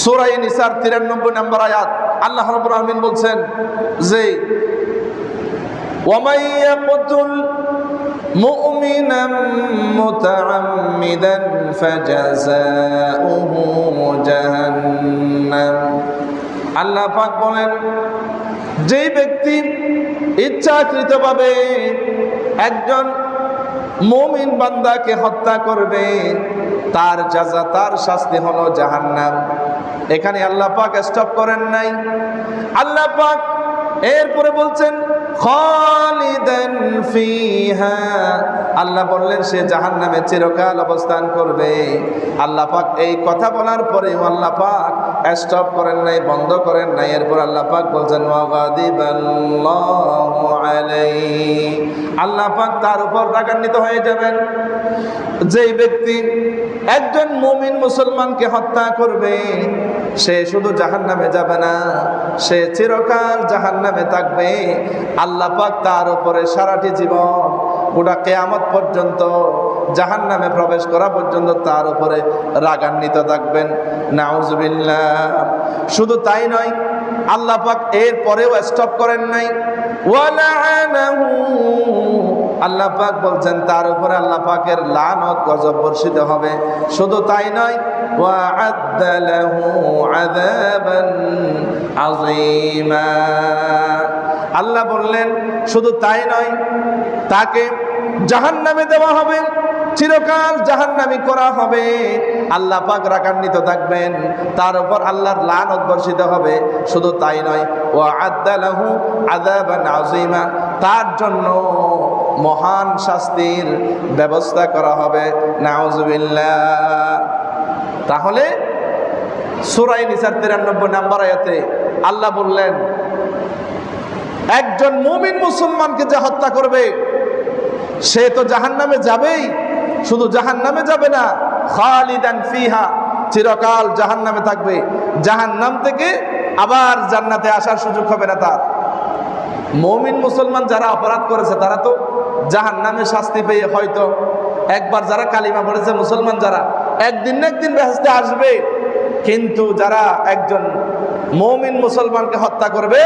সূরা নিসার 93 নম্বর আয়াত আল্লাহ রাব্বুল আলামিন বলছেন যে ওয়ামান ইয়াকতুল মুমিনান মুতাআম্মিদান ফাজাযাউহু জাহান্নাম। আল্লাহ পাক বলেন, যেই ব্যক্তি ইচ্ছাকৃতভাবে একজন মুমিন বান্দাকে হত্যা করবে তার জাযা, তার শাস্তি হলো জাহান্নাম। এখানে আল্লাহ পাক স্টপ করেন নাই। আল্লাহ পাক এরপরে বলছেন খালিদান ফিহা। আল্লাহ বললেন সে জাহান্নামে চিরকাল অবস্থান করবে। আল্লাহ পাক এই কথা বলার পরেও আল্লাহ পাক স্টপ করেন নাই, বন্ধ করেন নাই। এরপর আল্লাহ পাক বলছেন ওয়াগাদিবাল্লাহু আলাইহি। আল্লাহ পাক তার উপর রাগান্বিত হয়ে যাবেন। যেই ব্যক্তি একজন মুমিন মুসলমানকে হত্যা করবে সে শুধু জাহান্নামে যাবে না, সে চিরকাল জাহান্নামে থাকবে। আল্লাহ পাক তার উপরে সারাটি জীবন, গোটা কিয়ামত পর্যন্ত, জাহান্নামে প্রবেশ করা পর্যন্ত তার উপরে রাগান্বিত থাকবেন। নাউজুবিল্লাহ। শুধু তাই নয়, আল্লাহ পাক এর পরেও স্টপ করেন নাই। ওয়ালাআনাহু। আল্লাহ পাক বলছেন তার উপরে আল্লাহ পাকের লানত, গজব বর্ষিত হবে। শুধু তাই নয়, ওয়াআদ্দা লাহু আযাবান আযীমা। আল্লাহ বললেন শুধু তাই নয়, তাকে জাহান্নামে দেওয়া হবে, চিরকাল জাহান্নামী করা হবে। আল্লাহ পাক রাগান্বিত থাকবেন, তার উপর আল্লাহর লানত বর্ষিত হবে। শুধু তাই নয়, ওয়াআদ্দা লাহু আযাবান আযীমা, তার জন্য মহান শাস্তির ব্যবস্থা করা হবে। নাউজুবিল্লাহ। তাহলে সূরা নিসার 93 নম্বর আয়াতে আল্লাহ বললেন একজন মুমিন মুসলমানকে যে হত্যা করবে সে তো জাহান্নামে যাবেই। শুধু জাহান্নামে যাবে না, খালিদান ফিহা, চিরকাল জাহান্নামে থাকবে। জাহান্নাম থেকে আবার জান্নাতে আসার সুযোগ হবে না তার। মুমিন মুসলমান যারা অপরাধ করেছে তারা তো জাহান্নামে শাস্তি পেয়ে, হয়তো একবার যারা কালিমা পড়েছে মুসলমান, যারা একদিন না একদিন বেহেশতে আসবে। কিন্তু যারা একজন মুমিন মুসলমানকে হত্যা করবে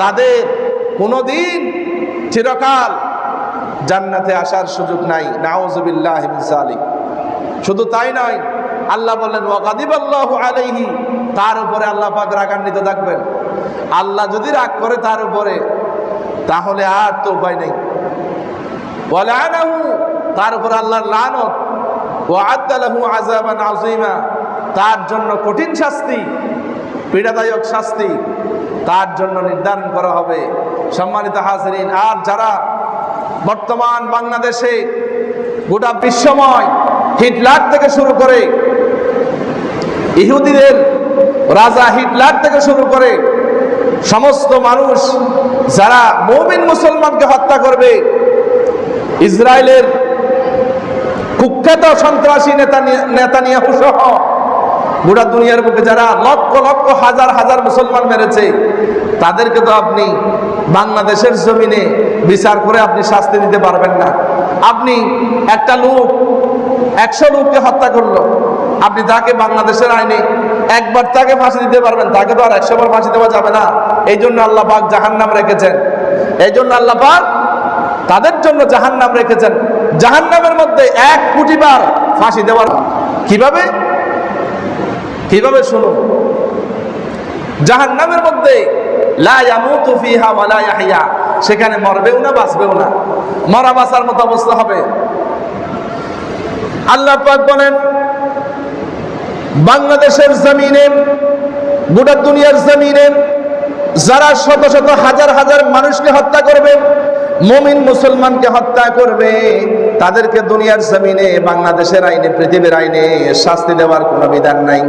তাদের কোনোদিন চিরকাল জান্নাতে আসার সুযোগ নাই। নাউজুবিল্লাহি মিন যালিক। শুধু তাই নয়, আল্লাহ বললেন ওয়াগাদিবাল্লাহু আলাইহি, তার উপরে আল্লাহ পাক রাগান্বিত থাকবেন। আল্লাহ যদি রাগ করে তার উপরে, তাহলে আর তো উপায় নেই। ওয়ালাআনাহু, তার উপর আল্লাহর লানত। ওয়াআদ্দা লাহু আযাবান আযীমা, তার জন্য কঠিন শাস্তি, পীড়াদায়ক শাস্তি তার জন্য নির্ধারণ করা হবে। সম্মানিত হাজিরিন, আর যারা বর্তমান বাংলাদেশে গোটা বিশ্বময় হিটলার থেকে শুরু করে, ইহুদিদের রাজা হিটলার থেকে শুরু করে সমস্ত মানুষ যারা মুমিন মুসলমানকে হত্যা করবে, ইসরায়েলের কুখ্যাত সন্ত্রাসী নেতানিয়াহু সহ গোটা দুনিয়ার বুকে যারা লক্ষ লক্ষ হাজার হাজার মুসলমান মেরেছে, তাদেরকে তো আপনি বাংলাদেশের জমিনে বিচার করে আপনি শাস্তি দিতে পারবেন না। আপনি একটা লোক 100 লোককে হত্যা করলো, আপনি তাকে বাংলাদেশের আইনে একবার তাকে ফাঁসি দিতে পারবেন, তাকে তো আর 100 বার ফাঁসি দেওয়া যাবে না। এই জন্য আল্লাহ পাক জাহান্নাম রেখেছেন। এই জন্য আল্লাহ পাক তাদের জন্য জাহান্নাম রেখেছেন। জাহান্নামের মধ্যে 1 কোটি বার ফাঁসি দেওয়ার। কিভাবে কিভাবে শুনুন, জাহান্নামের মধ্যে লা ইয়ামুতু ফিহা ওয়া লা ইয়াহইয়া, সেখানে মরবেও না বাঁচবেও না, মরা বাঁচার মতো অবস্থা হবে। আল্লাহ পাক বলেন বাংলাদেশের জমিনে, গোটা দুনিয়ার জমিনে যারা শত শত হাজার হাজার মানুষকে হত্যা করবে, মুমিন মুসলমানকে হত্যা করবে, তাদেরকে দুনিয়ার জমিনে, বাংলাদেশের আইনে, পৃথিবীর আইনে শাস্তি দেওয়ার কোনো বিধান নাই,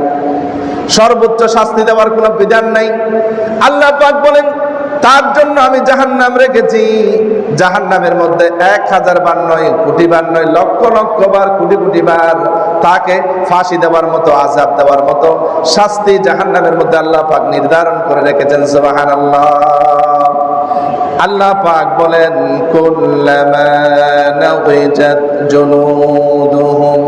সর্বোচ্চ শাস্তি দেওয়ার কোনো বিধান নাই। আল্লাহ পাক বলেন তার জন্য আমি জাহান্নাম রেখেছি। জাহান্নামের মধ্যে 1000 বার নয়, কোটি বার নয়, লক্ষ লক্ষ বার, কোটি কোটি বার তাকে ফাঁসি দেওয়ার মতো, আযাব দেওয়ার মতো শাস্তি জাহান্নামের মধ্যে আল্লাহ পাক নির্ধারণ করে রেখেছেন। সুবহানাল্লাহ। আল্লাহ পাক বলেন কুল্লামা নাযিজাত জুনুদুহুম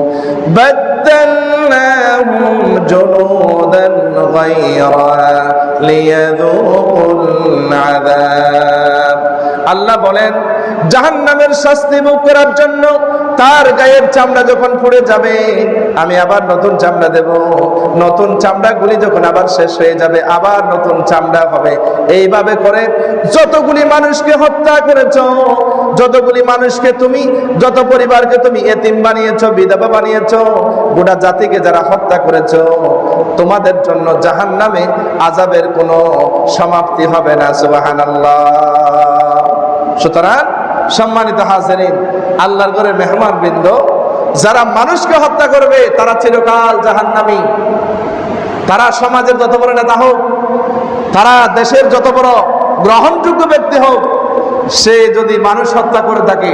বাদদালনাহুম জুনুদান غيرها ليذوقوا العذاب আল্লাহ বলেন জাহান্নামের শাস্তি ভোগ করার জন্য তার গায়ের চামড়া যখন পুড়ে যাবে আমি আবার নতুন চামড়া দেব, নতুন চামড়াগুলি যখন আবার শেষ হয়ে যাবে আবার নতুন চামড়া হবে। এইভাবে করে যতগুলি মানুষকে হত্যা করেছো, যতগুলি মানুষকে তুমি, যত পরিবারকে তুমি এতিম বানিয়েছো, বিধবা বানিয়েছো, গোটা জাতিকে যারা হত্যা করেছো, তোমাদের জন্য জাহান্নামে আযাবের কোনো সমাপ্তি হবে না। সুবহানাল্লাহ। সুতরাং সম্মানিত হাজিরিন, আল্লাহর ঘরের মেহমান বৃন্দ, যারা মানুষকে হত্যা করবে তারা চিরকাল জাহান্নামী। তারা সমাজের যত বড় নেতা হোক, তারা দেশের যত বড় গ্রহণযোগ্য ব্যক্তি হোক, সে যদি মানুষ হত্যা করে থাকে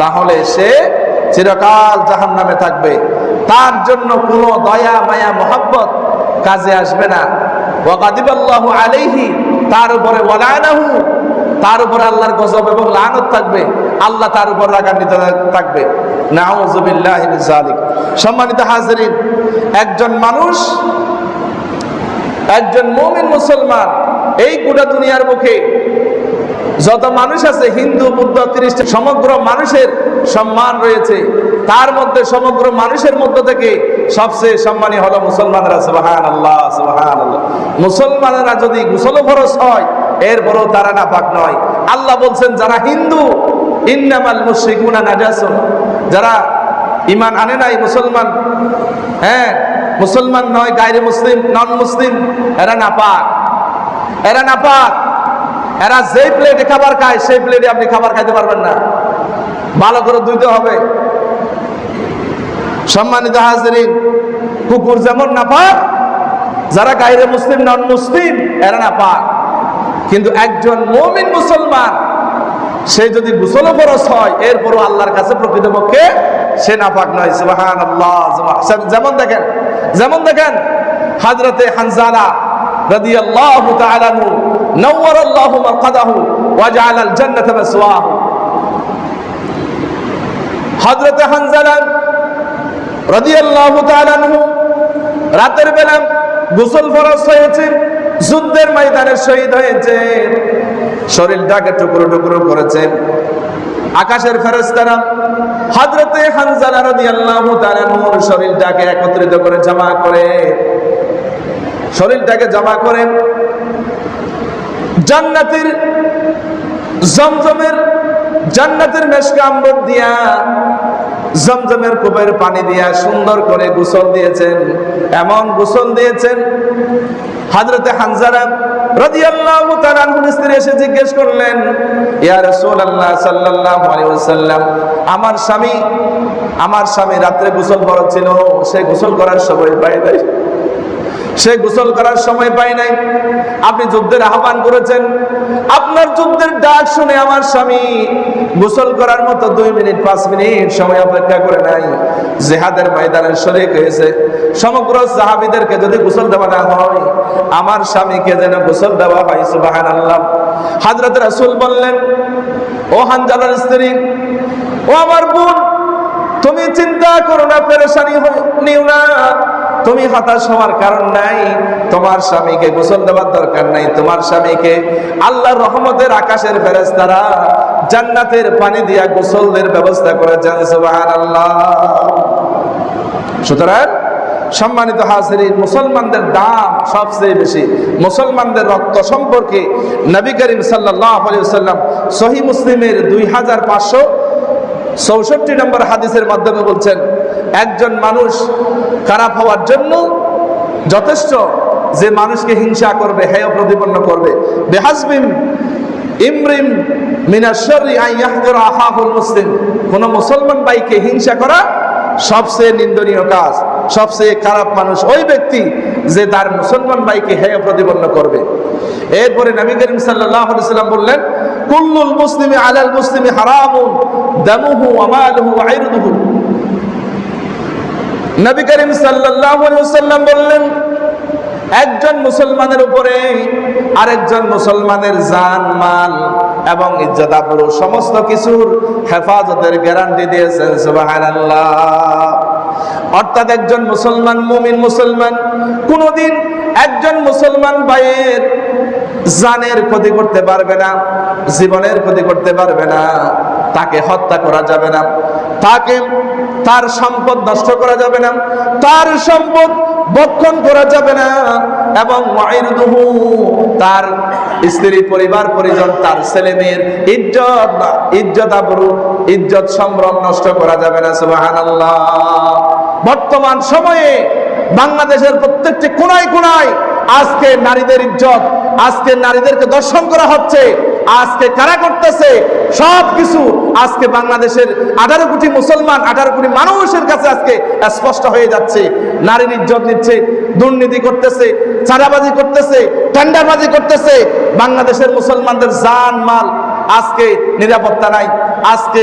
তাহলে সে চিরকাল জাহান্নামে থাকবে। তার জন্য কোনো দয়া মায়া মহব্বত কাজে আসবে না। ওয়াগাদিবাল্লাহু আলাইহি, তার উপরে ওয়ালানাহু, তার উপরে আল্লাহর গজব এবং লানত থাকবে, আল্লাহ তার উপর রাগান্বিত থাকবে। নাউযুবিল্লাহি মিন যালিক। সম্মানিত হাজিরিন, একজন মানুষ, একজন মুমিন মুসলমান, এই গোটা দুনিয়ার মুখে যত মানুষ আছে, হিন্দু বুদ্ধ খ্রিস্টান, সমগ্র মানুষের সম্মান রয়েছে। তার মধ্যে সমগ্র মানুষের মধ্য থেকে সবচেয়ে সম্মানী হলো মুসলমানরা। সুবহানাল্লাহ, সুবহানাল্লাহ। মুসলমানেরা যদি গোসল ফরজ হয় এরপরও তারা নাপাক নয়। আল্লাহ বলছেন যারা হিন্দু, ইন্নামাল মুশরিকুনা নাজাসুন, যারা ঈমান আনে নাই, মুসলমান, হ্যাঁ মুসলমান নয়, গায়রে মুসলিম, নন মুসলিম, এরা নাপাক, এরা নাপাক। এরা যেই প্লেটে খাবার খায় সেই প্লেটে আপনি খাবার খাইতে পারবেন না, ভালো করে ধুইতে হবে। সম্মানিত হাজিরিন, কুকুর যেমন নাপাক, যারা গায়রে মুসলিম, নন মুসলিম, এরা নাপাক। কিন্তু একজন মুমিন মুসলমান, সে যদি গোসল ফরজ হয় এরপরও আল্লাহর কাছে প্রকৃতপক্ষে সে নাপাক নয়। সুবহানাল্লাহ। যেমন দেখেন হযরতে হানজালা রাদিয়াল্লাহু তাআলা আনহু, নাওয়ারাল্লাহু মারকাদাহু ওয়া জাআলাল জান্নাতা মাসওয়াহু। হযরতে হানজালা রাদিয়াল্লাহু তাআলা আনহু রাতের বেলা গোসল ফরজ হয়েছে, যুদ্ধের ময়দানে শহীদ হয়েছে, শরীরটাকে টুকরো টুকরো করেছে। আকাশের ফেরেশতারা হযরতে হানজালা রাদিয়াল্লাহু তাআলা আনহুর শরীরটাকে একত্রিত করে জমা করে, শরীরটাকে জমা করে জান্নাতের জমজমের, জান্নাতের মেশকে আম্বর দিয়া, জমজমের কূপের পানি দিয়া সুন্দর করে গোসল দিয়েছেন। এমন গোসল দিয়েছেন, হযরতে হানজালা রাদিয়াল্লাহু তাআলা আনহুর স্ত্রী এসে জিজ্ঞেস করলেন, ইয়া রাসূলুল্লাহ সাল্লাল্লাহু আলাইহি ওয়াসাল্লাম, আমার স্বামী রাত্রে গোসল ফরজ ছিল, সে গোসল করার সময় পায় নাই, সে গোসল করার সময় পায় নাই। আপনি যুদ্ধের আহ্বান করেছেন, আপনার যুদ্ধের ডাক শুনে আমার স্বামী গোসল করার মতো 2 মিনিট 5 মিনিট সময় অপেক্ষা করে নাই, জিহাদের ময়দানে শরীক হয়েছে। সমগ্র সাহাবীদেরকে যদি গোসল দেওয়া না হয়, আমার স্বামীকে যেন গোসল দেওয়া হয়। সুবহানাল্লাহ। হযরত রাসূল বললেন, ও হানজালার স্ত্রী, ও আমার বোন, তুমি চিন্তা করো না, পেরেশানি নিও না, তুমি হতাশ হওয়ার কারণ নাই, তোমার স্বামীকে গোসল দেওয়ার দরকার নাই। তোমার স্বামীকে আল্লাহর রহমতের আকাশের ফেরেশতারা জান্নাতের পানি দিয়া গোসলের ব্যবস্থা করেছেন। সুবহানাল্লাহ। সুতরাং সম্মানিত হাজিরিন, মুসলমানদের দাম সবচেয়ে বেশি। মুসলমানদের রক্ত সম্পর্কে নবী করিম সাল্লাল্লাহু আলাইহি ওয়াসাল্লাম সহিহ মুসলিমের 2564 নম্বর হাদিসের মাধ্যমে বলছেন, একজন মানুষ খারাপ হওয়ার জন্য যথেষ্ট যে মানুষকে হিংসা করবে, হেয় প্রতিপন্ন করবে। বেহাসবিন ইমরিন মিনাশ শাররি আন ইয়াহজুরা আখাহুল মুসলিম, কোন মুসলমান ভাইকে হিংসা করা সবচেয়ে নিন্দনীয় কাজ। সবচেয়ে খারাপ মানুষ ওই ব্যক্তি যে তার মুসলমান ভাইকে হেয় প্রতিপন্ন করবে। এরপরে নবী করিম সাল্লাল্লাহু আলাইহি ওয়াসাল্লাম বললেন, কুল্লুল মুসলিমি আলাল মুসলিমি হারামুন দামুহু ওয়া মালুহু ওয়া ইরদুহু। নবী করিম সাল্লাল্লাহু আলাইহি ওয়াসাল্লাম বললেন, একজন মুসলমানের উপরে আরেকজন মুসলমানের জান, মাল এবং ইজ্জত আবরু সমস্ত কিছুর হেফাজতের গ্যারান্টি দিয়েছেন। সুবহানাল্লাহ। অর্থাৎ একজন মুসলমান, মুমিন মুসলমান কোনোদিন একজন মুসলমান ভাইয়ের জানের ক্ষতি করতে পারবে না, জীবনের ক্ষতি করতে পারবে না, তাকে হত্যা করা যাবে না, তাকে তার সম্পদ নষ্ট করা যাবে না, তার সম্পদ ভক্ষণ করা যাবে না, এবং তার স্ত্রী, পরিবার পরিজন, তার ছেলে মেয়ের ইজ্জত আবরু, ইজ্জত সম্ভ্রম নষ্ট করা যাবে না। সুবহানাল্লাহ। বর্তমান সময়ে বাংলাদেশের প্রত্যেকটি কোনায় কোনায় আজকে নারীদের ইজ্জত, আজকে নারীদেরকে দর্শন করা হচ্ছে, আজকে কারা করতেছে সবকিছু আজকে বাংলাদেশের 18 কোটি মুসলমান, 18 কোটি মানুষের কাছে আজকে স্পষ্ট হয়ে যাচ্ছে। নারীর ইজ্জত নিচ্ছে, দুর্নীতি করতেছে, চাঁদাবাজি করতেছে, টেন্ডারবাজি করতেছে। বাংলাদেশের মুসলমানদের জান মাল আজকে নিরাপত্তা নাই, আজকে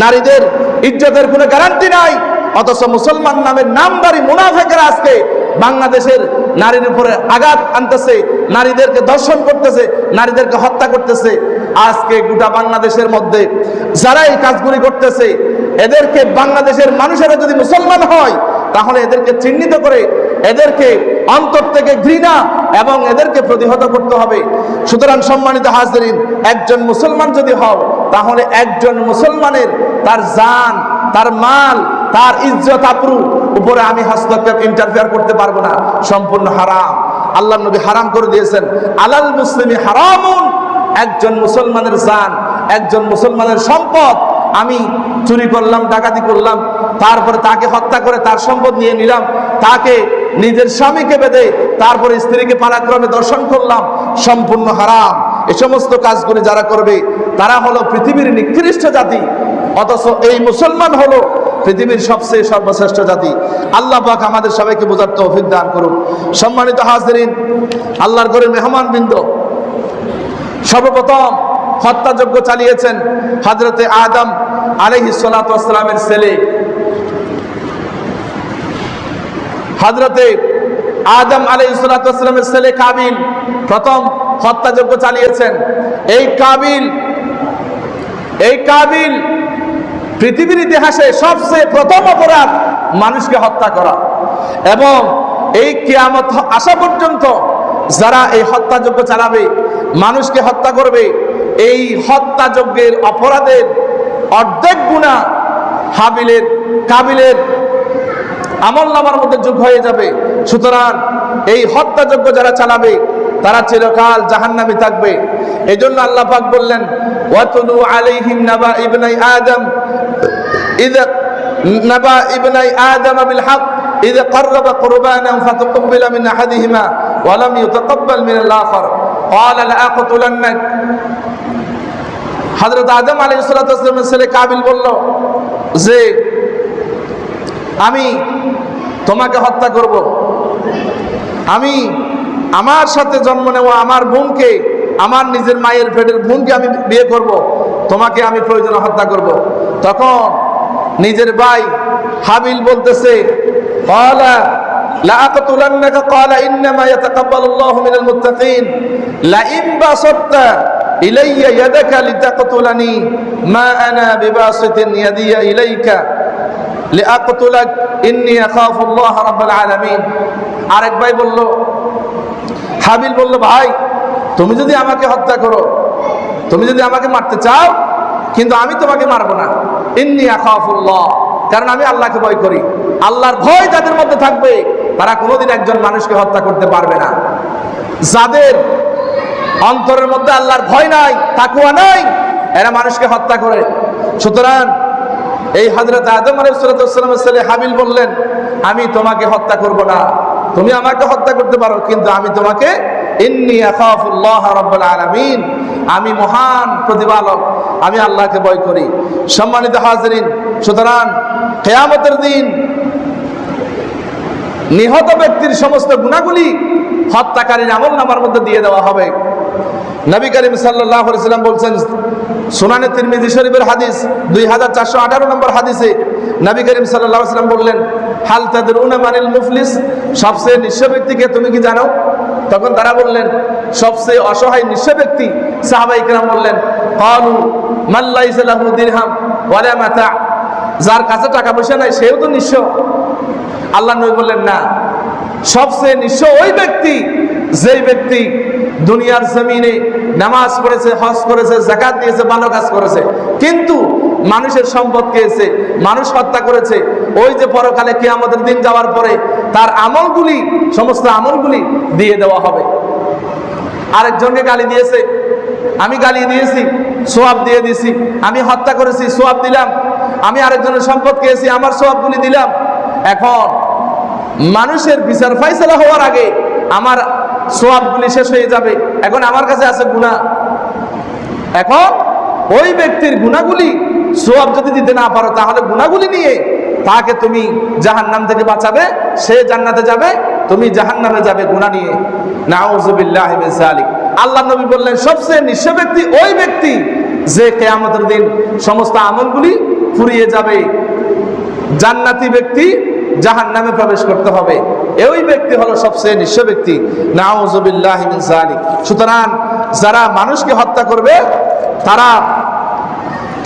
নারীদের ইজ্জতের কোনো গ্যারান্টি নাই। অথচ মুসলমান নামের নামদারি মুনাফিকরা আজকে বাংলাদেশের নারীর উপরে আঘাত আনতেছে, নারীদেরকে দর্শন করতেছে, নারীদেরকে হত্যা করতেছে। আজকে গোটা বাংলাদেশের মধ্যে যারা এই কাজগুলি করতেছে, এদেরকে বাংলাদেশের মানুষেরা যদি মুসলমান হয় তাহলে এদেরকে চিহ্নিত করে এদেরকে অন্তর থেকে ঘৃণা এবং এদেরকে প্রতিহত করতে হবে। সুতরাং সম্মানিত হাজরিন, একজন মুসলমান যদি হও তাহলে একজন মুসলমানের তার জান, তার মাল, তার ইজ্জত আবরু উপরে আমি হস্তক্ষেপ, ইন্টারফেয়ার করতে পারবো না। সম্পূর্ণ হারাম। আল্লাহর নবী হারাম করে দিয়েছেন, আলাল মুসলিমি হারামুন। একজন মুসলমানের জান, একজন মুসলমানের সম্পদ আমি চুরি করলাম, ডাকাতি করলাম, তারপরে তাকে হত্যা করে তার সম্পদ নিয়ে নিলাম, তাকে নিজের স্বামীকে বেঁধে তারপরে স্ত্রীকে পারাক্রমে দর্শন করলাম, সম্পূর্ণ হারাম। এই সমস্ত কাজগুলি যারা করবে তারা হলো পৃথিবীর নিকৃষ্ট জাতি। অথচ এই মুসলমান হলো পৃথিবীর সবচেয়ে সর্বশ্রেষ্ঠ জাতি। আল্লাহ পাক আমাদের সবাইকে বোঝার তৌফিক দান করুন। সম্মানিত হাজরিন, আল্লাহর ঘরের মেহমানবৃন্দ, সর্বপ্রথম হত্যাযজ্ঞ চালিয়েছেন হযরতে আদম আলাইহিস সালাতু ওয়াস সালামের ছেলে। হযরতে আদম আলাইহিস সালাতু ওয়াস সালামের ছেলে কাবিল প্রথম হত্যাযজ্ঞ চালিয়েছেন। এই কাবিল পৃথিবীর ইতিহাসে সবচেয়ে প্রথম অপরাধ মানুষকে হত্যা করা। এবং এই কিয়ামত আসা পর্যন্ত যারা এই হত্যাযজ্ঞ চালাবে, মানুষকে হত্যা করবে, এই হত্যাযজ্ঞের অপরাধের অর্ধেক গুনাহ কাবিলের আমলনামার মধ্যে যোগ হয়ে যাবে। সুতরাং এই হত্যাযজ্ঞ যারা চালাবে তারা চিরকাল জাহান্নামে থাকবে। এজন্য আল্লাহ পাক বললেন, ওয়াতুলু আলাইহিম নাবা ইবনাই আদম বিল হক ইযা ক্বাররাবা কুরবানান ফাতাকাব্বালা মিন আহাদিহিমা ওয়া লাম ইউতাকাব্বাল মিনাল আখার ক্বালা লাআকতুলান্নাক। হযরত আদম আলাইহিস সালাতু ওয়াস সালামের ছেলে কাবিল বলল যে আমি তোমাকে হত্যা করব, আমি আমার সাথে জন্ম নেওয়া আমার বোনকে, আমার নিজের মায়ের পেটের বোনকে আমি বিয়ে করব, তোমাকে আমি প্রয়োজনে হত্যা করব। তখন নিজের ভাই হাবিল বলতেছে, ক্বালা লাআকতুলান্নাকা ক্বালা ইন্নামা ইয়াতাকাব্বালুল্লাহু মিনাল মুত্তাকিন লাইন বাসাত্তা ইলাইয়া ইয়াদাকা লিতাকতুলানি মা আনা বিবাসিতিন ইয়াদিয়া ইলাইকা লিআকতুলাক ইন্নী আখাফুল্লাহ রাব্বুল আলামিন। আরেক ভাই বলল, হাবিল বলল, ভাই তুমি যদি আমাকে হত্যা করো, তুমি যদি আমাকে মারতে চাও, কিন্তু আমি তোমাকে মারবো না। ইন্নী আখাফুল্লাহ, কারণ আমি আল্লাহকে ভয় করি। আল্লাহর ভয় যাদের মধ্যে থাকবে তারা কোনোদিন একজন মানুষকে হত্যা করতে পারবে না। যাদের অন্তরের মধ্যে আল্লাহর ভয় নাই, তাকওয়া নাই, এরা মানুষকে হত্যা করে। সুতরাং এই হযরত আদম আলাইহিস সালামের ছেলে হাবিল বললেন, আমি তোমাকে হত্যা করব না, তুমি আমাকে হত্যা করতে পারো, কিন্তু আমি তোমাকে ইন্নী আখাফুল্লাহ রাব্বুল আলামিন, আমি মহান প্রতিপালক, আমি আল্লাহকে ভয় করি। সম্মানিত হাজরিন, সুতরাং কিয়ামতের দিন নিহত ব্যক্তির সমস্ত গুনাহগুলি হত্যাকারীর আমলনামার মধ্যে দিয়ে দেওয়া হবে। নবী করিম সাল্লাল্লাহু আলাইহি ওয়াসাল্লাম বলছেন, সুনানে তিরমিজি শরীফের হাদিস 2418 নম্বর হাদিসে নবী করিম সাল্লাল্লাহু আলাইহি ওয়াসাল্লাম বললেন, হাল তাদরুনা মানিল মুফলিস, সবচেয়ে নিঃস্ব ব্যক্তিকে তুমি কি জানো? তখন তারা বললেন, সবচেয়ে অসহায় নিঃস্ব ব্যক্তি। সাহাবায়ে কেরাম বললেন, ক্বালু মান লাইসা লাহু দিরহাম ওয়ালা মাতা, যার কাছে টাকা পয়সা নাই সেও তো নিঃস্ব। আল্লাহ নবী বললেন না, সবচেয়ে নিঃস্ব ওই ব্যক্তি যেই ব্যক্তি দুনিয়ার জমিনে নামাজ পড়েছে, হজ করেছে, যাকাত দিয়েছে, ভালো কাজ করেছে, কিন্তু মানুষের সম্পদ খেয়েছে, মানুষ হত্যা করেছে। ওই যে পরকালে কিয়ামতের দিন যাওয়ার পরে তার আমলগুলি, সমস্ত আমলগুলি দিয়ে দেওয়া হবে। আরেকজনকে গালি দিয়েছে, আমি গালি দিয়েছি, সোয়াব দিয়ে দিছি। আমি হত্যা করেছি, সোয়াব দিলাম। আমি আরেকজনের সম্পদ খেয়েছি, আমার সোয়াবগুলি দিলাম। এখন মানুষের বিচার ফাইসালা হওয়ার আগে আমার সোয়াবগুলি শেষ হয়ে যাবে। এখন আমার কাছে আছে গুনাহ। এখন ওই ব্যক্তির গুনাহগুলি, সোয়াব যদি দিতে না পারো তাহলে গুনাহগুলি নিয়ে তাকে তুমি জাহান্নাম থেকে বাঁচাবে, সে জান্নাতে যাবে, তুমি জাহান্নামে যাবে গুনাহ নিয়ে। নাউযুবিল্লাহি মিন যালিক। আল্লাহ নবী বললেন সবচেয়ে নিঃস্ব ব্যক্তি ওই ব্যক্তি যে কিয়ামতের দিন সমস্ত আমলগুলি ফুরিয়ে যাবে। জান্নাতি ব্যক্তি জাহান্নামে প্রবেশ করতে হবে, এই ব্যক্তি হলো সবচেয়ে নিঃস্ব ব্যক্তি। নাউযুবিল্লাহি মিন যালিক। সুতরাং যারা মানুষকে হত্যা করবে তারা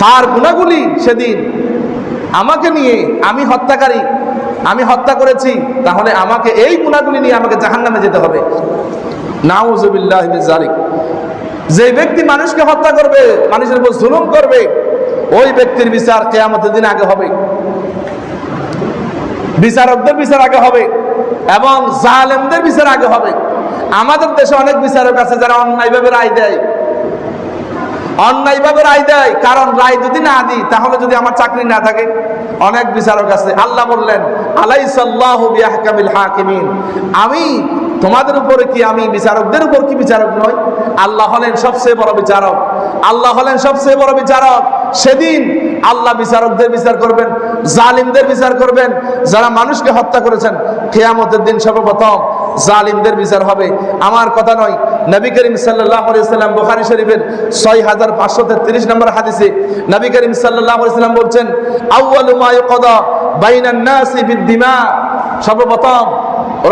তার গুনাহগুলি সেদিন আমাকে নিয়ে, আমি হত্যাকারী, আমি হত্যা করেছি, তাহলে আমাকে এই গুনাহগুলি নিয়ে আমাকে জাহান্নামে যেতে হবে। নাউযুবিল্লাহি মিন যালিক। যে ব্যক্তি মানুষকে হত্যা করবে, মানুষের উপর জুলুম করবে, ওই ব্যক্তির বিচার কিয়ামতের দিন আগে হবে, বিচারকদের বিচার আগে হবে এবং জালেমদের বিচার আগে হবে। আমাদের দেশে অনেক বিচারক আছে যারা অন্যায়ভাবে রায় দেয়, অন্যায়ভাবে রায় দেয়। কারণ রায় যদি না দিই তাহলে যদি আমার চাকরি না থাকে, অনেক বিচারক আছে। আল্লাহ বললেন আলাইসাল্লাহু বিআহকামিল হাকিমিন, আমি তোমাদের উপরে কি, আমি বিচারকদের উপর কি বিচারক নই? আল্লাহ হলেন সবচেয়ে বড় বিচারক, আল্লাহ হলেন সবচেয়ে বড় বিচারক। সেদিন আল্লাহ বিচারকদের বিচার করবেন, জালিমদের বিচার করবেন। যারা মানুষকে হত্যা করেছেন, কিয়ামতের দিন সর্বপ্রথম জালিমদের বিচার হবে। আমার কথা নয়, নবী করিম সাল্লাল্লাহু আলাইহি সাল্লাম বুখারী শরীফের 6533 নম্বর হাদিসে নবী করিম সাল্লাল্লাহু আলাইহি সাল্লাম বলছেন, আউয়ালু মা ইউকদা বাইনান নাসি বিদ্দিমা, সর্বপ্রথম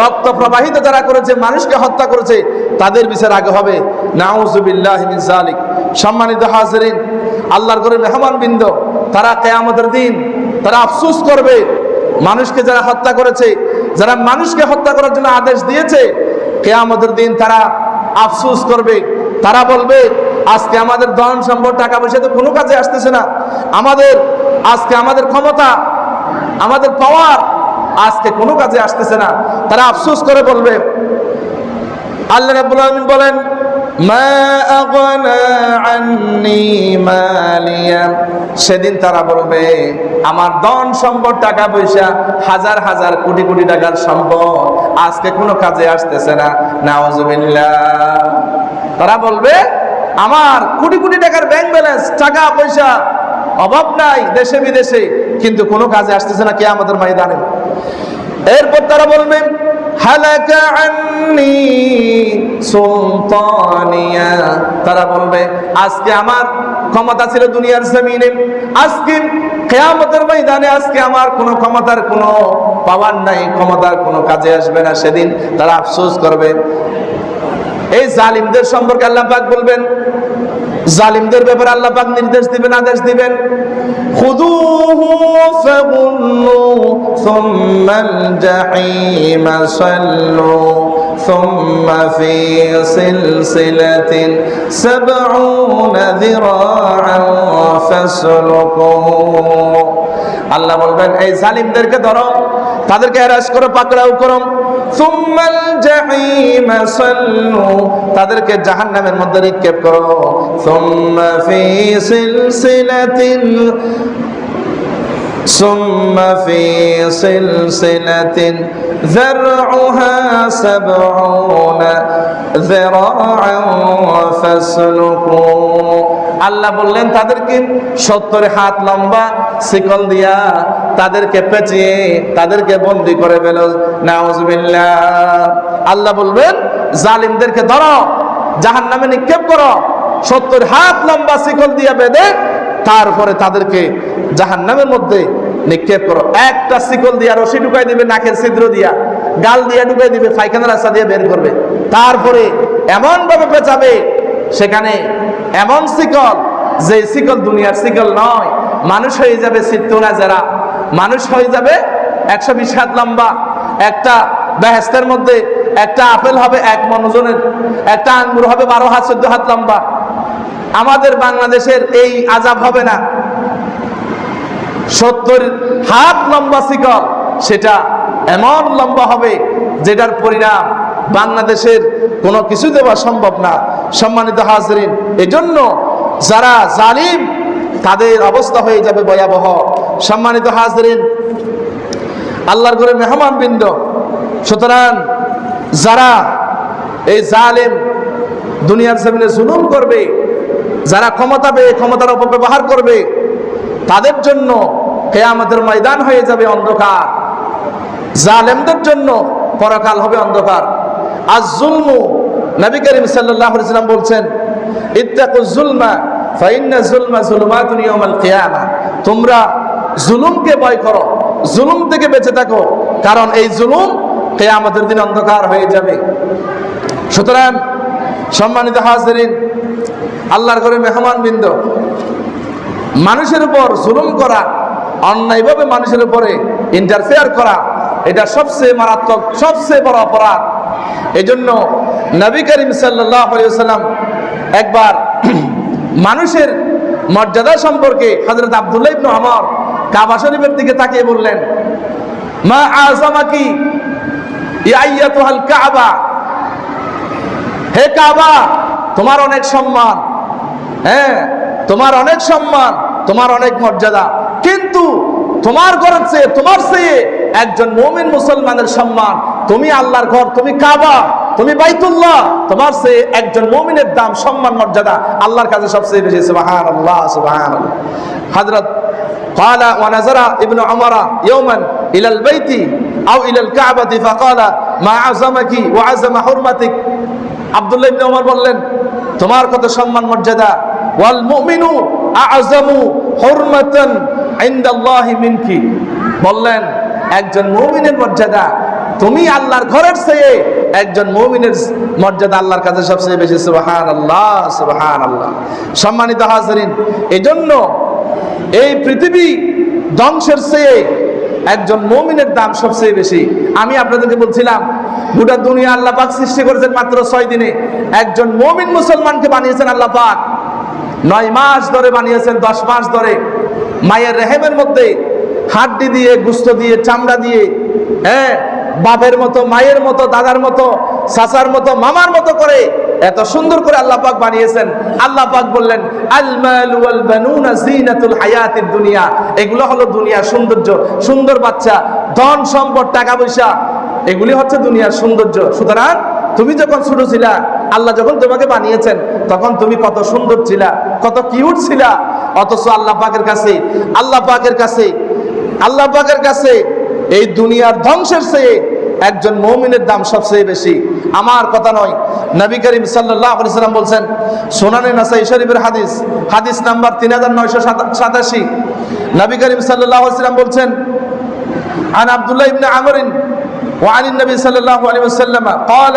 রক্ত প্রবাহিত যারা করেছে, মানুষকে হত্যা করেছে, তাদের বিচার আগে হবে। নাউযুবিল্লাহি মিন যালিক। সম্মানিত হাজিরিন, আল্লাহর ঘরের মেহমানবৃন্দ, তারা কিয়ামতের দিন তারা আফসোস করবে। মানুষকে যারা হত্যা করেছে, যারা মানুষকে হত্যা করার জন্য আদেশ দিয়েছে, কিয়ামতের দিন তারা আফসোস করবে। তারা বলবে আজকে আমাদের ধন সম্পদ টাকা পয়সা তো কোনো কাজে আসতেছে না, আজকে আমাদের ক্ষমতা, আমাদের পাওয়ার আজকে কোনো কাজে আসতেছে না। তারা আফসোস করে বলবে, আল্লাহ রাব্বুল আলামিন বলেন মা আগনা আন্নি মালিয়া, সেদিন তারা বলবে আমার ধন সম্পদ টাকা পয়সা, হাজার হাজার কোটি কোটি টাকার সম্পদ আজকে কোনো কাজে আসতেছে না। নাউযুবিল্লাহ। তারা বলবে আমার কোটি কোটি টাকার ব্যাংক ব্যালেন্স, টাকা পয়সা অভাব নাই দেশে বিদেশে, কিন্তু কোনো কাজে আসতেছে না কিয়ামতের ময়দানে। এরপর তারা বলবে হালাকা আন্নি সুলতানিয়া, তারা বলবে আজকে আমার ক্ষমতা ছিল দুনিয়ার জমিনে, আজকে কিয়ামতের ময়দানে আজকে আমার কোনো ক্ষমতার কোনো পাওয়ার নাই, ক্ষমতার কোনো কাজে আসবে না। সেদিন তারা আফসোস করবে। এই জালিমদের সম্পর্কে আল্লাহ পাক বলবেন, জালিমদের ব্যাপারে আল্লাহ পাক নির্দেশ দিবেন, আদেশ দিবেন, খুযুহু ফাগুল্লু সুম্মাল জাহিমা সাল্লু সুম্মা ফি সিলসিলাতিন সাবউনা যিরাআন ফাসলুকু। আল্লাহ বলবেন এই জালিমদেরকে ধরো, তাদেরকে হ্যারাস করো, পাকড়াও করো। সুম্মাল জাহিমা সাল্লু, তাদেরকে জাহান্নামের মধ্যে নিক্ষেপ করো। সুম্মা ফি সিলসিলাতিন যারউহা সাবউনা যিরাআন ফাসলুকু। আল্লাহ বললেন তাদেরকে 70 হাত লম্বা শিকল দিয়া তাদেরকে পেঁচিয়ে তাদেরকে বন্দী করে ফেলো। নাউযুবিল্লাহ। আল্লাহ বলবেন জালিমদেরকে ধরো, জাহান্নামে নিক্ষেপ করো, 70 হাত লম্বা শিকল দিয়া বেঁধে তারপরে তাদেরকে জাহান্নামের মধ্যে নিক্ষেপ করো। একটা শিকল দিয়া রশি ঢুকাই দিবে নাকের ছিদ্র দিয়া, গাল দিয়া ঢুকাই দিবে, পায়খানার রাস্তা দিয়ে বের করবে, তারপরে এমন ভাবে পেঁচাবে সেখানে এমন শিকল, যে শিকল দুনিয়ার শিকল নয়, মানুষ হয়ে যাবে 70 যারা, মানুষ হয়ে যাবে 120 হাত লম্বা, একটা বেহেশতের মধ্যে একটা আপেল হবে 1 মণ ওজনের, একটা আঙ্গুর হবে 12 হাত 14 হাত লম্বা। আমাদের বাংলাদেশের এই আযাব হবে না। 70 হাত লম্বা শিকল, সেটা এমন লম্বা হবে যেটার পরিণাম বাংলাদেশের কোনো কিছু দেওয়া সম্ভব না। সম্মানিত হাজরিন, এজন্য যারা জালিম তাদের অবস্থা হয়ে যাবে ভয়াবহ। সম্মানিত হাজরিন, আল্লাহর ঘরে মেহমান বৃন্দ, সুতরাং যারা এই জালিম দুনিয়ার জমিনে জুলুম করবে, যারা ক্ষমতা পেয়ে ক্ষমতার অপব্যবহার করবে, তাদের জন্য কিয়ামতের ময়দান হয়ে যাবে অন্ধকার। জালেমদের জন্য পরকাল হবে অন্ধকার। আয-যুলমু, নবী করিম সাল্লাল্লাহু আলাইহি ওয়াসাল্লাম বলছেন, ইত্তাকুয যুলমা ফাইন্না যুলমা যুলুমাতুন ইয়াউমাল কিয়ামা। তোমরা জুলুমকে ভয় করো, জুলুম থেকে বেঁচে থাকো, কারণ এই জুলুম কিয়ামতের দিন অন্ধকার হয়ে যাবে। সুতরাং সম্মানিত হাজিরিন, আল্লাহর ঘরে মেহমানবৃন্দ, মানুষের উপর জুলুম করা, অন্যায়ভাবে মানুষের উপরে ইন্টারফেয়ার করা, এটা সবচেয়ে মারাত্মক, সবচেয়ে বড় অপরাধ। এজন্য নবী করিম সাল্লাল্লাহু আলাইহি ওয়াসাল্লাম একবার মানুষের মর্যাদা সম্পর্কে হযরত আব্দুল্লাহ ইবনে ওমর কাবা শরীফের দিকে তাকিয়ে বললেন, মা আযামাকি ইয়া আইয়াতুহাল কাবা, হে কাবা, তোমার অনেক সম্মান, হ্যাঁ তোমার অনেক সম্মান, তোমার অনেক মর্যাদা, কিন্তু তোমার ঘরের চেয়ে, তোমার চেয়ে একজন মুমিন মুসলমানের সম্মান, তুমি আল্লাহর ঘর, তুমি কাবা, তুমি বাইতুল্লাহ, তোমার চেয়ে একজন মুমিনের দাম, সম্মান, মর্যাদা আল্লাহর কাছে সবচেয়ে বেশি। সুবহানাল্লাহ, সুবহানাল্লাহ। হযরত قال ونظر ابن عمر يوما الى البيت او الى الكعبه فقال ما عظمك وعظم حرمتك। আব্দুল্লাহ ইবনে ওমর বললেন, তোমার কত সম্মান মর্যাদা, ওয়াল মুমিনু আ'যামু হুরমাতান ইনদাল্লাহি মিনকি, বললেন একজন মুমিনের মর্যাদা, তুমি আল্লাহর ঘরের চেয়ে একজন মুমিনের মর্যাদা আল্লাহর কাছে সবচেয়ে বেশি। সুবহানাল্লাহ, সুবহানাল্লাহ। সম্মানিত হাজিরিন, এজন্য এই পৃথিবী ধ্বংসের চেয়ে একজন মুমিনের দাম সবচেয়ে বেশি। আমি আপনাদেরকে বলছিলাম, গোটা দুনিয়া আল্লাহ পাক সৃষ্টি করেছেন মাত্র 6 দিনে। একজন মুমিন মুসলমানকে বানিয়েছেন আল্লাহ পাক 9 মাস ধরে বানিয়েছেন, 10 মাস ধরে মায়ের রেহেমের মধ্যে হাড্ডি দিয়ে, গোশত দিয়ে, চামড়া দিয়ে, হ্যাঁ বাপের মতো, মায়ের মতো, দাদার মতো, চাচার মতো, মামার মতো করে এত সুন্দর করে আল্লাহ পাক বানিয়েছেন। আল্লাহ পাক বললেন, আল মাল ওয়াল বানুনা যিনাতুল হায়াতিদ দুনিয়া, এগুলো হলো দুনিয়ার সৌন্দর্য, সুন্দর বাচ্চা, ধন সম্পদ, টাকা পয়সা, এগুলি হচ্ছে দুনিয়ার সৌন্দর্য। সুতরাং তুমি যখন ছোট ছিলা, আল্লাহ যখন তোমাকে বানিয়েছেন, তখন তুমি কত সুন্দর ছিলা, কত কিউট ছিলা, অথচ আল্লাহ পাকের কাছে, আল্লাহ পাকের কাছে, আল্লাহ পাকের কাছে এই দুনিয়ার ধ্বংসের চেয়ে একজন মুমিনের দাম সবচেয়ে বেশি। আমার কথা নয়, নবী করিম সাল্লাল্লাহু আলাইহি ওয়াসাল্লাম বলছেন, সুনানে নাসাই শরীফের হাদিস, হাদিস নাম্বার 3987, নবী করিম সাল্লাল্লাহু আলাইহি ওয়াসাল্লাম বলছেন, আন আব্দুল্লাহ ইবনে আমর ওয়া আনিন নবী সাল্লাল্লাহু আলাইহি ওয়াসাল্লাম قال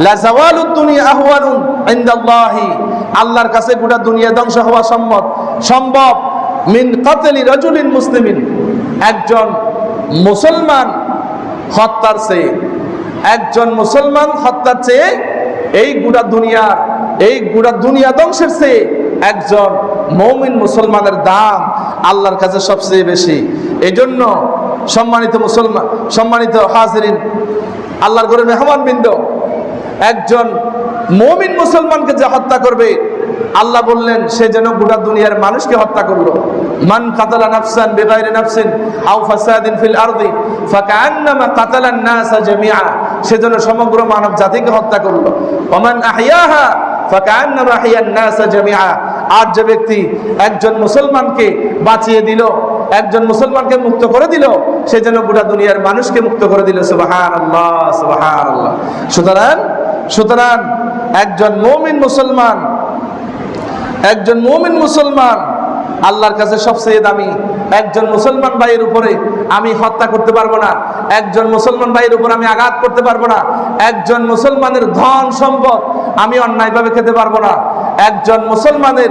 লা যাওয়ালুদ দুনিয়া আহওয়ানু ইনদাল্লাহি, আল্লাহর কাছে গোটা দুনিয়া ধ্বংস হওয়া সম্ভব মিন কাতলি রাজুলিন মুসলিমিন, একজন মুসলমান হত্যার চেয়ে, একজন মুসলমান হত্যার চেয়ে, এই গোটা দুনিয়া ধ্বংসের চেয়ে একজন মুমিন মুসলমানের দাম আল্লাহর কাছে সবচেয়ে বেশি। এজন্য সম্মানিত মুসলমান, সম্মানিত হাজিরিন, আল্লাহর ঘরে মেহমানবৃন্দ, একজন মুমিন মুসলমানকে যে হত্যা করবে, আল্লাহ বললেন সে যেন গোটা দুনিয়ার মানুষকে হত্যা করলো। মান কাতালা নাফসান বিগাইরি নাফসিন আও ফাসাদিন ফিল আরদি ফাকান্নামা কাতালান নাসা জামিআ, সে যেন সমগ্র মানব জাতিকে হত্যা করলো। ওমান আহইয়াহা ফাকান্নামা আহইয়ান নাসা জামিআ, আর যে ব্যক্তি একজন মুসলমানকে বাঁচিয়ে দিল, একজন মুসলমানকে মুক্ত করে দিল, সে যেন গোটা দুনিয়ার মানুষকে মুক্ত করে দিল। সুবহানাল্লাহ, সুবহানাল্লাহ। সুতরাং একজন মুমিন মুসলমান, একজন মুমিন মুসলমান আল্লাহর কাছে সবচেয়ে দামি। একজন মুসলমান ভাইয়ের উপরে আমি হত্যা করতে পারবো না, একজন মুসলমান ভাইয়ের উপর আমি আঘাত করতে পারবো না, একজন মুসলমানের ধন সম্পদ আমি অন্যায়ভাবে খেতে পারবো না, একজন মুসলমানের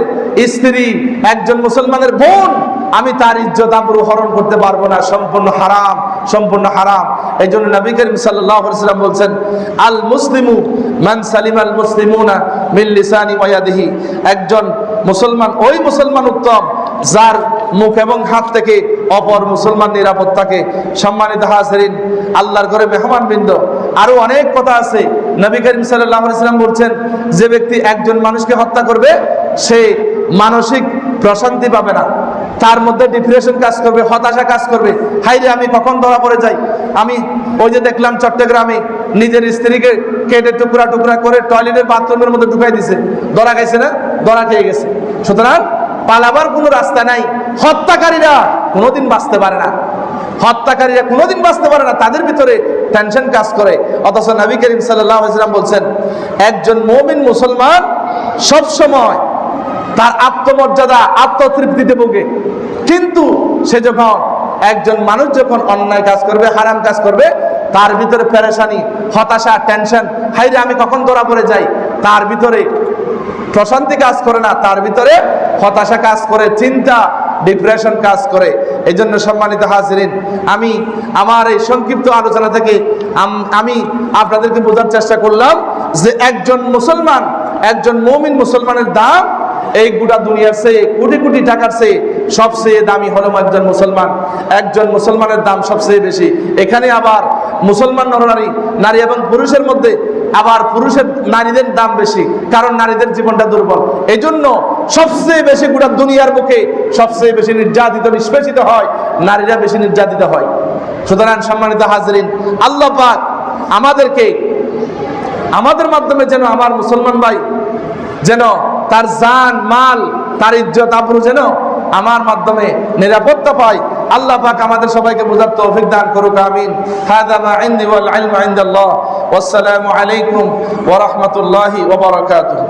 স্ত্রী, একজন মুসলমানের বোন, আমি তার ইজ্জত আবরু হরণ করতে পারবো না, সম্পূর্ণ হারাম, সম্পূর্ণ হারাম। এই জন্য নবী করিম সাল্লাল্লাহু আলাইহি ওয়াসাল্লাম বলছেন, আল মুসলিমু মান সালিমাল মুসলিমুনা মিন লিসানি ওয়া ইয়াদিহি, একজন মুসলমান ওই মুসলমান উত্তম যার মুখ এবং হাত থেকে অপর মুসলমান নিরাপদ থাকে। সম্মানিত হাজিরিন, আল্লাহর ঘরে মেহমানবৃন্দ, আরো অনেক কথা আছে। নবী করিম সাল্লাল্লাহু আলাইহি ওয়াসাল্লাম বলছেন, যে ব্যক্তি একজন মানুষকে হত্যা করবে সে মানসিক প্রশান্তি পাবে না, তার মধ্যে ডিপ্রেশন কাজ করবে, হতাশা কাজ করবে। হাইরে আমি কখন ধরা পড়ে যাই। আমি ওই যে দেখলাম চট্টগ্রামে নিজের স্ত্রীকে কেটে টুকরা টুকরা করে টয়লেটের বাথরুমের মধ্যে ঢুকাই দিছে, ধরা খাইছে না? ধরা খেয়ে গেছে। সুতরাং পালাবার কোনো রাস্তা নাই। হত্যাকারীরা কোনোদিন বাঁচতে পারে না, হত্যাকারীরা কোনোদিন বাঁচতে পারে না, তাদের ভিতরে টেনশন কাজ করে। অথচ নবী করিম সাল্লাল্লাহু আলাইহি ওয়াসাল্লাম বলছেন, একজন মুমিন মুসলমান সব সময় তার আত্মমর্যাদা, আত্মতৃপ্তিতে ভোগে, কিন্তু সে যখন একজন মানুষ যখন অন্যায় কাজ করবে, হারাম কাজ করবে, তার ভিতরে পেরেশানি, হতাশা, টেনশন, হাইরে আমি কখন ধরা পড়ে যাই, তার ভিতরে প্রশান্তি কাজ করে না, তার ভিতরে হতাশা কাজ করে, চিন্তা, ডিপ্রেশন কাজ করে। এই জন্য সম্মানিত হাজিরিন, আমি আমার এই সংক্ষিপ্ত আলোচনা থেকে আমি আপনাদেরকে বোঝার চেষ্টা করলাম যে একজন মুসলমান, একজন মুমিন মুসলমানের দাম এই গোটা দুনিয়ার চেয়ে, কোটি কোটি টাকার চেয়ে সবচেয়ে দামি হলো একজন মুসলমান। একজন মুসলমানের দাম সবচেয়ে বেশি। এখানে আবার মুসলমান নরনারী, নারী এবং পুরুষের মধ্যে আবার পুরুষের, নারীদের দাম বেশি, কারণ নারীদের জীবনটা দুর্বল। এই জন্য সবচেয়ে বেশি গোটা দুনিয়ার বুকে সবচেয়ে বেশি নির্যাতিত, নিষ্পেষিত হয় নারীরা, বেশি নির্যাতিত হয়। সুতরাং সম্মানিত হাজিরিন, আল্লাহ পাক আমাদেরকে, আমাদের মাধ্যমে যেন আমার মুসলমান ভাই যেন তার জান মাল, তার ইজ্জত আবরু যেন আমার মাধ্যমে নিরাপত্তা পায়। আল্লাহ পাক আমাদের সবাইকে বোঝার তৌফিক দান করুক, আমিন। হাদা মা ইনদি ওয়াল ইলমু ইনদাল্লাহ। ওয়াসসালামু আলাইকুম ওয়া রাহমাতুল্লাহি ওয়া বারাকাতুহু।